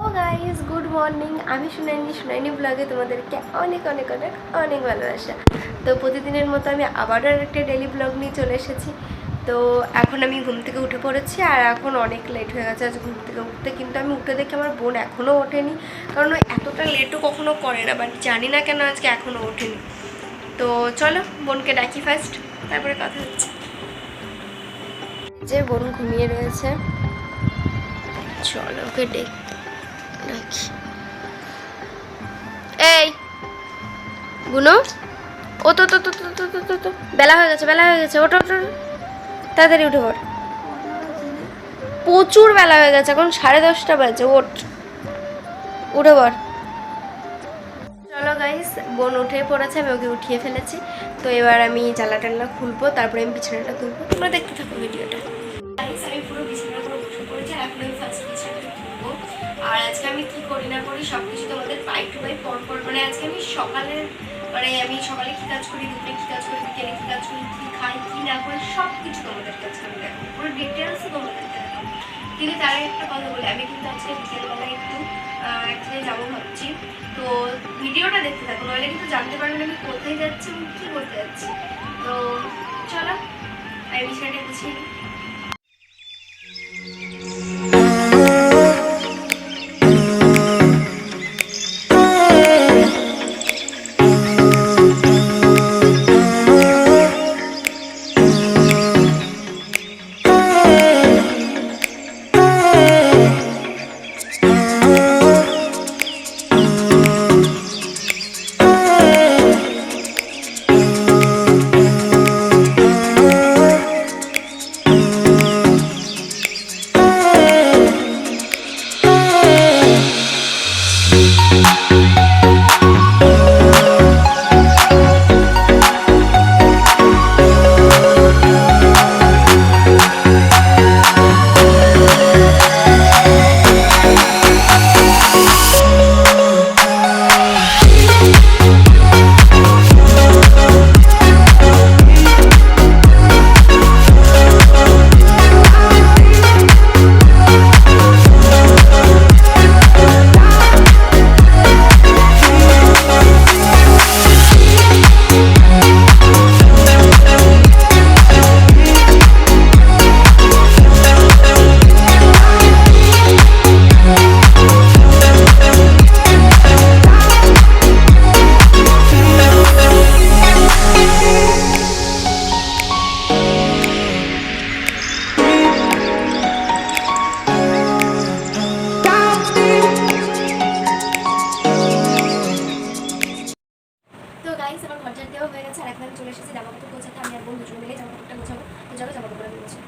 Hello guys, good morning. আমি সুনাইনি ব্লগে তোমাদেরকে অনেক অনেক অনেক অনেক ভালোবাসা। তো প্রতিদিনের মতো আমি আবারও একটা ডেলি ব্লগ নিয়ে চলে এসেছি। তো এখন আমি ঘুম থেকে উঠে পড়েছি আর এখন অনেক লেট হয়ে গেছে আজ ঘুম থেকে উঠতে। কিন্তু আমি উঠে দেখি আমার বোন এখনও ওঠেনি, কারণ এতটা লেটও কখনো করে না, বাট জানি না কেন আজকে এখনও ওঠেনি। তো চলো বোনকে ডাকি ফার্স্ট, তারপরে কথা হচ্ছে। যে বোন ঘুমিয়ে রয়েছে, চলো ওকে ডাকি। এই বুনো, ও তো তো তো তো তো তো তো তো বেলা হয়ে গেছে ওটো ওটো, তাড়াতাড়ি উঠে পড়। প্রচুর বেলা হয়ে গেছে, এখন 10:30 বাজে। উঠে পড়। চলো গাইস, বোন উঠে পড়েছে, আমি ওকে উঠিয়ে ফেলেছি। তো এবার আমি জানলা টাল্লা খুলবো, তারপরে আমি বিছানাটা তুলবো। তোমরা দেখতে থাকো ভিডিওটা। গাইস, আমি পুরো বিছানা করে বসে পড়েছি আর এখন আমি ফার্স্ট বিছানাটা তুলবো। আর আজকে আমি কি করি না করি সবকিছু তোমাদের পাই টু পাই পর মানে আজকে আমি আমি সকালে কি কাজ করি, দুপুরে কি কাজ করি, বিকেলে কি কাজ করি, কি খাই কি না করি সব কিছু তোমাদের কাছে আমি দেখাবো, পুরো ডিটেলসে তোমাদেরকে দেখাবো। কিন্তু তার একটা কথা বলি, আমি কিন্তু আজকে বিকেলবেলায় একটু এক জায়গায় যাবো ভাবছি। তো ভিডিওটা দেখতে থাকো, নইলে কিন্তু জানতে পারবেন আমি কোথায় যাচ্ছি এবং কী করতে যাচ্ছি। তো চলো আমি বিষয়টা গুছিয়ে নিই। আমার ঘর ঝাড় দেওয়া হয়ে গেছে আর এখন আমি চলে এসেছি জামা কাপড় গোছাতে। আমি আর বোন দুজন মিলে জামা কাপড়টা গোছাবো। তো চলো জামা কাপড় আমি গোছাবো।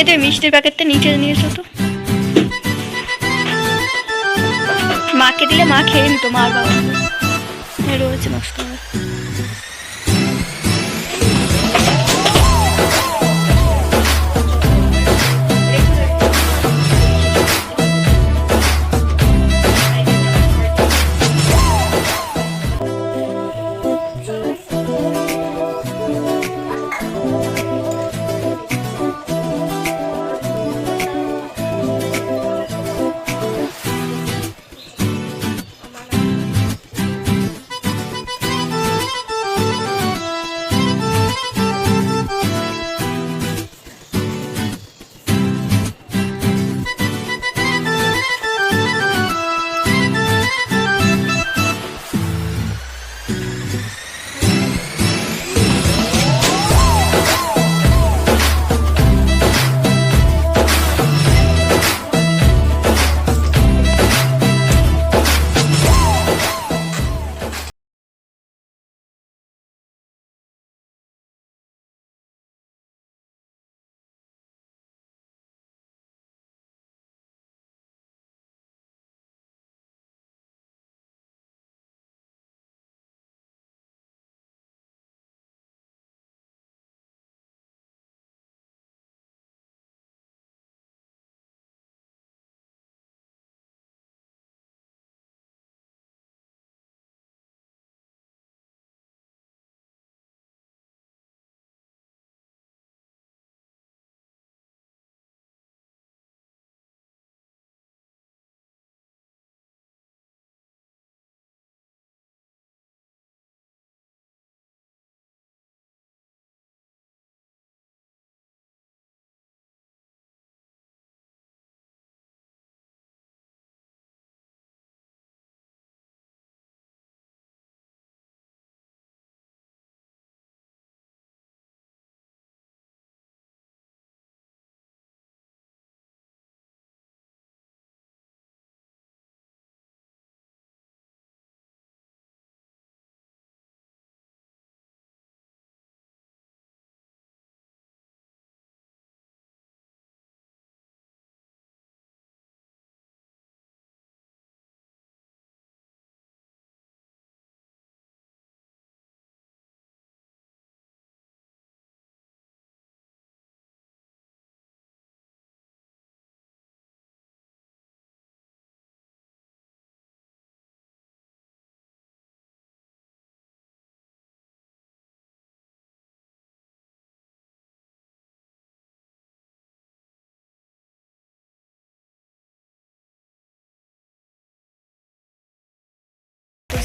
এদের মিষ্টির প্যাকেটটা নিচে নিয়ে এসো তো, মাকে দিলে মা খেয়ে নিত, মার বাবা রয়েছে নষ্ট হয়।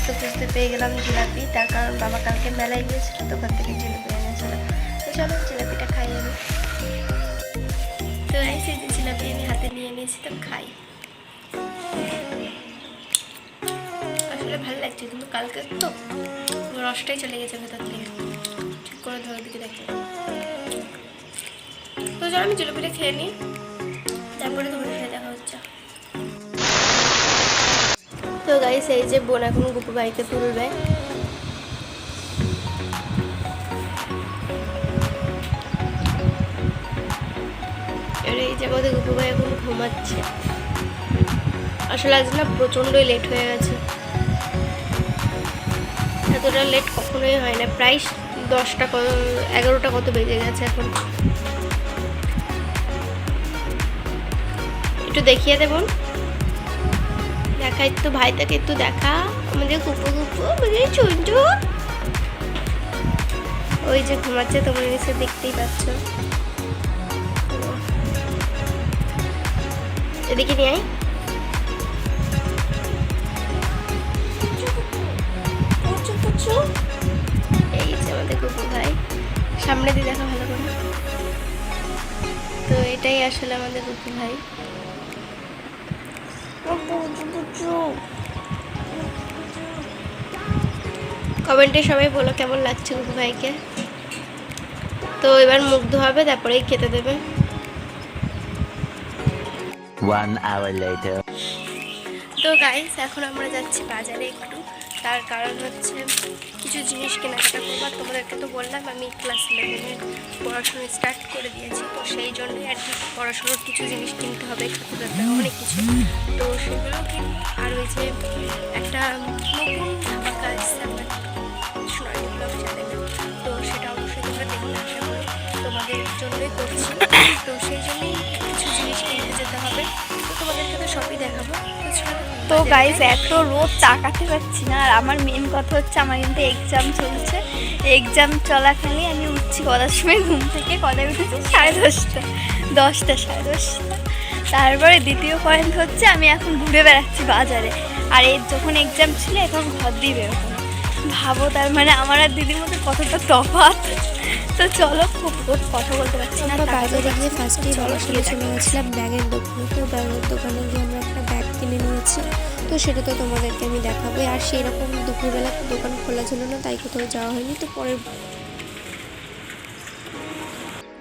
খুঁজতে খুঁজতে পেয়ে গেলাম জিলাপি, তার কারণ বাবা কালকে মেলায় গিয়েছিল, তো ওখান থেকে জিলাপি এনেছিল। তো চলো জিলাপিটা খাই আমি। তো এই যে জিলাপি আমি হাতে নিয়ে নিয়েছি, তো খাই। আসলে ভালো লাগছে, কিন্তু কালকে তো রসটাই চলে গেছে ভেতর থেকে, ঠিক করে ধরে দিকে দেখতে। তো চলো আমি জিলাপিটা খেয়ে নিই, তারপরে তোমাদের সাথে দেখা হচ্ছে। তো গাইস এই যে বোন এখন গুপু ভাইকে তুলবে। আর এই যে বোধহয় গুপু ভাই এখন ঘুমাচ্ছে। আসলে আজ না প্রচণ্ডই লেট হয়ে গেছে, এতটা লেট কখনোই হয় না। প্রায় 10টা 11টা কত বেজে গেছে এখন। একটু দেখিয়ে দেবো, দেখা একটু ভাইটাকে, একটু দেখা আমাদের গুপু গুপু, আমাদের চুন্টু। ওই যে ঘুমাচ্ছে, তোমরা নিশ্চয় দেখতেই পাচ্ছ। এদিকে নিয়ে আয়। এই যে আমাদের গুপু ভাই, সামনে দিয়ে দেখা ভালো করে। তো এটাই আসলে আমাদের গুপু ভাই। কমেন্টে সবাই বলো কেমন লাগছে গুপু ভাইকে। তো এবার মুখ ধোয়াবে, তারপরেই খেতে দেবে। 1 hour later. তো গাইস এখন আমরা যাচ্ছি বাজারে একটু, তার কারণ হচ্ছে কিছু জিনিস কেনাকাটা করবো। আর তোমাদেরকে তো বললাম আমি ক্লাস 11-এর পড়াশোনা স্টার্ট করে দিয়েছি, তো সেই জন্যই আর কি পড়াশোনার কিছু জিনিস কিনতে হবে, খাতাটা অনেক কিছু। তো সেগুলো কিনবো। আর ওই যে একটা নতুন ধামাকা আসছে আমার সোনালি ব্লগ চ্যানেলে, তো সেটা অবশ্যই তোমরা দেখতে আশা করি, তোমাদের জন্যই করছি। তো সেই জন্যই কিছু জিনিস কিনতে যেতে হবে, তো তোমাদেরকে তো সবই দেখাবো। তো গাইস এত রোদ তাকাতে পারছি না। আর আমার মেন কথা হচ্ছে আমার কিন্তু এক্সাম চলছে। এক্সাম চলাকালে আমি উঠছি কটার সময় ঘুম থেকে, কটায় উঠেছি 10:30, 10টা 10:30। তারপরে দ্বিতীয় পয়েন্ট হচ্ছে আমি এখন ঘুরে বেড়াচ্ছি বাজারে। আর এর যখন এক্সাম ছিল এখন ঘর দিয়ে বেরোতাম। ভাবো তার মানে আমার আর দিদির মধ্যে কতটা তফাৎ। তো চলো, খুব কথা বলতে পারছি না। আমরা বাজারে গিয়ে ফার্স্টেই চলে গেছিলাম ব্যাগের দোকানে। তো ব্যাগের দোকানে গিয়ে আমরা একটা ব্যাগ কিনে নিয়েছি, তো সেটা তো তোমাদেরকে আমি দেখাবো। আর সেই রকম দুপুরবেলা দোকান খোলা ছিল না, তাই কোথাও যাওয়া হয়নি। তো পরের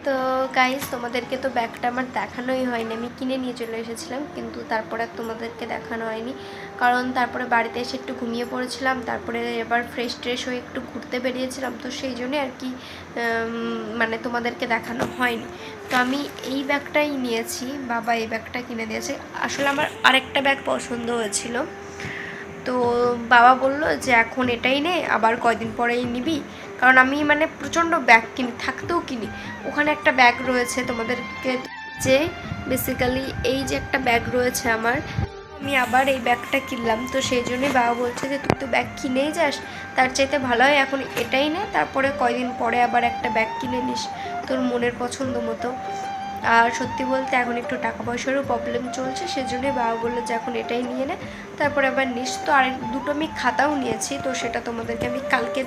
তো গাইস তোমাদেরকে তো ব্যাগটা আমার দেখানোই হয়নি, আমি কিনে নিয়ে চলে এসেছিলাম, কিন্তু তারপরে তোমাদেরকে দেখানো হয়নি, কারণ তারপরে বাড়িতে এসে একটু ঘুমিয়ে পড়েছিলাম। তারপরে এবার ফ্রেশ ট্রেশ হয়ে একটু ঘুরতে বেরিয়েছিলাম, তো সেই জন্যে আর কি মানে তোমাদেরকে দেখানো হয়নি। তো আমি এই ব্যাগটাই নিয়েছি, বাবা এই ব্যাগটা কিনে দিয়েছে। আসলে আমার আরেকটা ব্যাগ পছন্দ হয়েছিল, তো বাবা বললো যে এখন এটাই নে, আবার কয়দিন পরেই নিবি। কারণ আমি মানে প্রচণ্ড ব্যাগ কিনি, থাকতেও কিনি। ওখানে একটা ব্যাগ রয়েছে তোমাদেরকে, যে বেসিক্যালি এই যে একটা ব্যাগ রয়েছে আমার, আমি আবার এই ব্যাগটা কিনলাম। তো সেই জন্যই বাবা বলছে যে তুই তো ব্যাগ কিনেই যাস, তার চাইতে ভালো হয় এখন এটাই নে, তারপরে কয়দিন পরে আবার একটা ব্যাগ কিনে নিস তোর মনের পছন্দ মতো। আর সত্যি বলতে এখন একটু টাকা পয়সারও প্রবলেম চলছে, সেজন্যই বাবা বললো যে এখন এটাই নিয়ে নে, তারপরে আবার নিস। তো আর দুটো আমি খাতাও নিয়েছি, তো সেটা তোমাদেরকে আমি কালকে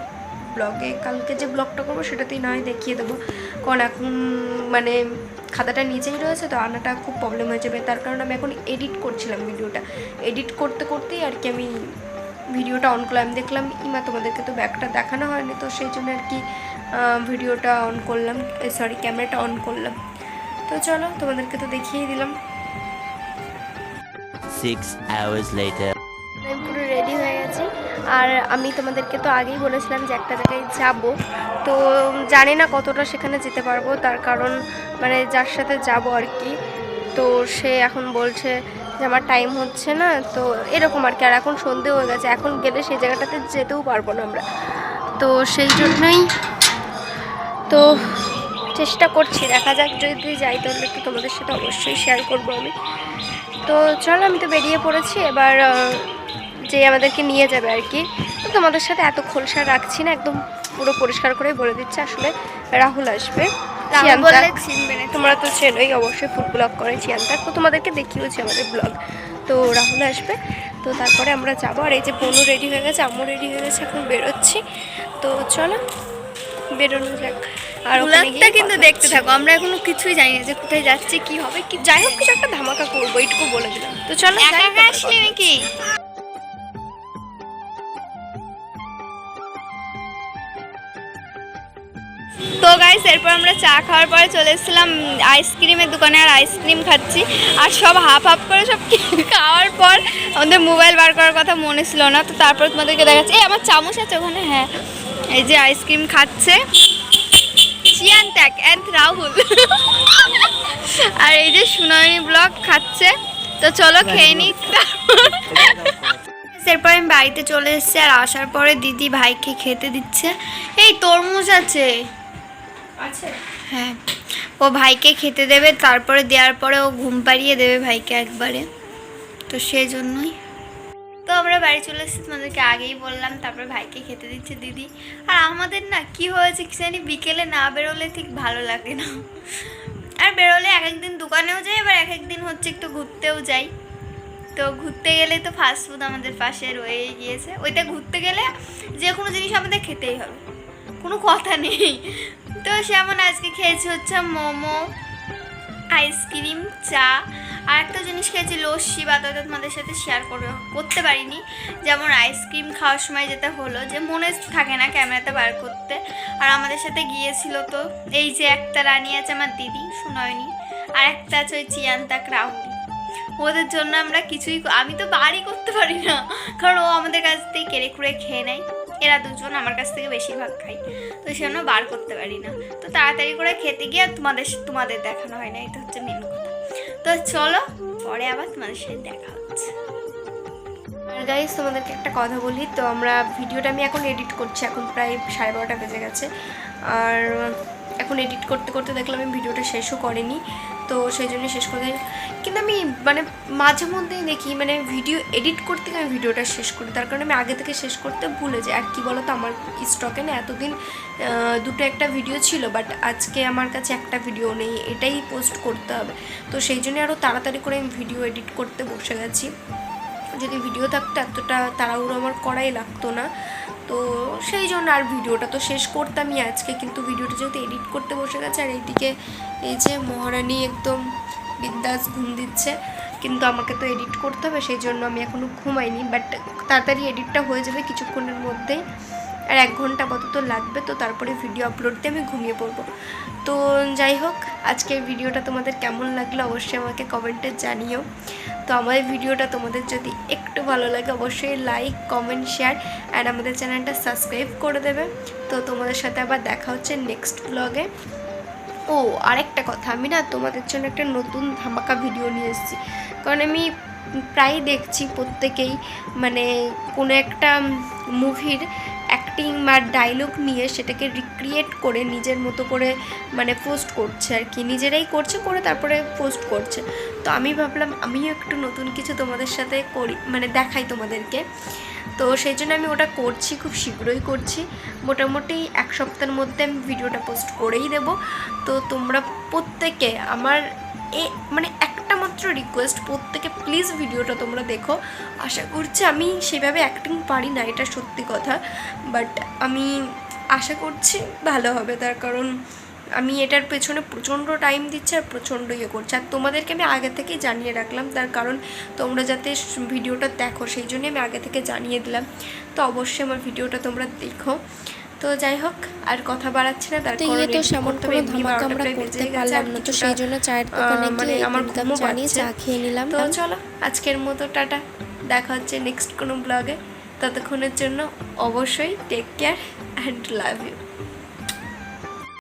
যে ব্লগটা করবো সেটাতেই নয় দেখিয়ে দেবো, কারণ এখন মানে খাতাটা নিচেই রয়েছে, তো আনাটা খুব প্রবলেম হয়ে যাবে। তার কারণ আমি এখন এডিট করছিলাম ভিডিওটা, এডিট করতে করতেই আর কি আমি ভিডিওটা অন করলাম। দেখলাম ইমা তোমাদেরকে তো ব্যাগটা দেখানো হয়নি, তো সেই জন্য আর কি ভিডিওটা অন করলাম, ক্যামেরাটা অন করলাম। তো চলো তোমাদেরকে তো দেখিয়ে দিলাম। 6 hours later. আমি পুরো রেডি হয়ে গেছি, আর আমি তোমাদেরকে তো আগেই বলেছিলাম যে একটা জায়গায় যাব, তো জানি না কতটা সেখানে যেতে পারবো, তার কারণ মানে যার সাথে যাব আর কি, তো সে এখন বলছে যে আমার টাইম হচ্ছে না, তো এরকম আর কি। আর এখন সন্ধে হয়ে গেছে, এখন গেলে সেই জায়গাটাতে যেতেও পারবো না আমরা, তো সেই জন্যই তো চেষ্টা করছি, দেখা যাক যদি যাই তাহলে একটু তোমাদের সাথে অবশ্যই শেয়ার করবো আমি। তো চলো আমি তো বেরিয়ে পড়েছি, এবার যে আমাদেরকে নিয়ে যাবে আর কি। তো তোমাদের সাথে এত খোলসা রাখছি না, একদম পুরো পরিষ্কার করেই বলে দিচ্ছি। আসলে রাহুল আসবে, তোমরা তো চেনোই অবশ্যই, ফুড ব্লগ করে চিয়ান্তা, তো তোমাদেরকে দেখিয়েছি আমাদের ব্লগ। তো রাহুল আসবে, তো তারপরে আমরা যাবো। আর এই যে বোনও রেডি হয়ে গেছে, আমিও রেডি হয়ে গেছে, এখন বেরোচ্ছি। তো চলো বেরোনো যাক। আর ওখানে গিয়ে কিন্তু কথা দেখতে হচ্ছে। থাকো, আমরা এখনো কিছুই জানি না যে কোথায় যাচ্ছে, কি হবে, কি যাই হোক কিছু একটা ধামাকা করবো, এইটুকু বলে দিলাম। তো চলো একা যাই, একা তারপরে আসলি কথা নাকি? তো গাইস এরপর আমরা চা খাওয়ার পরে চলে এসেছিলাম আইসক্রিমের দোকানে, আর আইসক্রিম খাচ্ছি। আর সব হাফ হাফ করে সব খাওয়ার পর আমাদের মোবাইল বার করার কথা মনে ছিল না। তো তারপর তোমাদেরকে দেখাচ্ছি, এই আমার চামচ আছে ওখানে, হ্যাঁ এই যে আইসক্রিম খাচ্ছে চিয়ান্ত্যাক অ্যান্ড রাহুল। আর এই যে সুনয়নী ব্লগ খাচ্ছে। তো চলো খেয়ে নিই। এরপর আমি বাড়িতে চলে এসেছি, আর আসার পরে দিদি ভাইকে খেতে দিচ্ছে। এই তরমুজ আছে, হ্যাঁ ও ভাইকে খেতে দেবে, তারপরে দেওয়ার পরে ও ঘুম পাড়িয়ে দেবে ভাইকে একবারে, তো সেই জন্যই। তো আমরা বাড়ি চলে এসেছি, তোমাদেরকে আগেই বললাম। তারপরে ভাইকে খেতে দিচ্ছে দিদি। আর আমাদের না কি হয়েছে কি জানি, বিকেলে না বেরোলে ঠিক ভালো লাগে না। আর বেরোলে এক একদিন দোকানেও যাই, আবার এক একদিন হচ্ছে একটু ঘুরতেও যাই। তো ঘুরতে গেলে তো ফাস্টফুড আমাদের পাশে রয়েই গিয়েছে, ওইটা ঘুরতে গেলে যে কোনো জিনিস আমাদের খেতেই হবে, কোনো কথা নেই। তো যেমন আজকে খেয়েছি হচ্ছে মোমো, আইসক্রিম, চা, আর একটা জিনিস খেয়েছি লস্যি, বা তো তোমাদের সাথে শেয়ার করতে পারিনি। যেমন আইসক্রিম খাওয়ার সময় যেটা হলো যে মনে থাকে না ক্যামেরাতে বার করতে, আর আমাদের সাথে গিয়েছিল। তো এই যে একটা রানী আছে আমার দিদি সুনয়নী, আর একটা আছে ওই চিয়ান্তাক রাহুল। ওদের জন্য আমরা আমি তো বাড়ি করতে পারি না, কারণ ও আমাদের কাছ থেকে কেড়ে কুড়ে খেয়ে নেয়। এরা দুজন আমার কাছ থেকে বেশিরভাগ খাই, তো সেজন্য বার করতে পারি না। তো তাড়াতাড়ি করে খেতে গিয়ে আর তোমাদের দেখানো হয় না, এটা হচ্ছে মেন কথা। তো চলো পরে আবার তোমাদের সাথে দেখা হচ্ছে। আর গাইস তোমাদেরকে একটা কথা বলি, তো আমরা ভিডিওটা আমি এখন এডিট করছি, এখন প্রায় 12:30 বেজে গেছে। আর এখন এডিট করতে করতে দেখলাম আমি ভিডিওটা শেষও করিনি, তো সেই জন্য শেষ করে দিই। কিন্তু আমি মানে মাঝে মধ্যেই দেখি মানে ভিডিও এডিট করতে গিয়ে আমি ভিডিওটা শেষ করি, তার কারণে আমি আগে থেকে শেষ করতে ভুলে যাই। আর কি বলো তো, আমার স্টকে না এতদিন দুটো একটা ভিডিও ছিল, বাট আজকে আমার কাছে একটা ভিডিও নেই, এটাই পোস্ট করতে হবে। তো সেই জন্য আরও তাড়াতাড়ি করে আমি ভিডিও এডিট করতে বসে গেছি। যদি ভিডিও থাকতো এতটা তাড়াহুড়ো আমার করাই লাগতো না, তো সেই জন্য আর ভিডিওটা তো শেষ করতামই আজকে, কিন্তু ভিডিওটা যেহেতু এডিট করতে বসে গেছে। আর এইদিকে এই যে মহারানী একদম বিন্দাস ঘুম দিচ্ছে, কিন্তু আমাকে তো এডিট করতে হবে, সেই জন্য আমি এখনও ঘুমাইনি। বাট তাড়াতাড়ি এডিটটা হয়ে যাবে কিছুক্ষণের মধ্যেই, আর 1 ঘন্টা আপাতত লাগবে। তো তারপরে ভিডিও আপলোড দিয়ে আমি ঘুমিয়ে পড়বো। তো যাই হোক, আজকের ভিডিওটা তোমাদের কেমন লাগলো অবশ্যই আমাকে কমেন্টে জানিও। তো আমাদের ভিডিওটা তোমাদের যদি একটু ভালো লাগে অবশ্যই লাইক, কমেন্ট, শেয়ার অ্যান্ড আমাদের চ্যানেলটা সাবস্ক্রাইব করে দেবে। তো তোমাদের সাথে আবার দেখা হচ্ছে নেক্সট ব্লগে। ও আরেকটা কথা, আমি না তোমাদের জন্য একটা নতুন ধামাকা ভিডিও নিয়ে এসেছি, কারণ আমি প্রায় দেখছি প্রত্যেকেই মানে কোনো একটা মুভির অ্যাক্টিং বা ডায়লগ নিয়ে সেটাকে রিক্রিয়েট করে নিজের মতো করে মানে পোস্ট করছে আর কি, নিজেরাই করে তারপরে পোস্ট করছে। তো আমি ভাবলাম আমিও একটু নতুন কিছু তোমাদের সাথে করি, মানে দেখাই তোমাদেরকে। তো সেই জন্য আমি ওটা করছি, খুব শীঘ্রই করছি, মোটামুটি 1 সপ্তাহের মধ্যে আমি ভিডিওটা পোস্ট করেই দেব। তো তোমরা প্রত্যেকে আমার মানে একটা মাত্র রিকোয়েস্ট, প্রত্যেকে প্লিজ ভিডিওটা তোমরা দেখো। আশা করছি, আমি সেভাবে অ্যাক্টিং পারি না, এটা সত্যি কথা, বাট আমি আশা করছি ভালো হবে, তার কারণ আমি এটার পেছনে প্রচণ্ড টাইম দিচ্ছি আর প্রচণ্ড ইয়ে করছি। আর তোমাদেরকে আমি আগে থেকেই জানিয়ে রাখলাম, তার কারণ তোমরা যাতে ভিডিওটা দেখো সেই জন্যই আমি আগে থেকে জানিয়ে দিলাম। তো অবশ্যই আমার ভিডিওটা তোমরা দেখো। তো যাই হোক, আর কথা বাড়াচ্ছি না, তার কারণ তো সামনে ধামাকা আমরা করতে পারলাম না, তো সেই জন্য চায়ের দোকানে মানে আমার ঘুমও জানিয়ে চা খেয়ে নিলাম। তো চলো আজকের মতো টাটা, দেখা হচ্ছে নেক্সট কোনো ব্লগে। ততক্ষণের জন্য অবশ্যই take care and love you.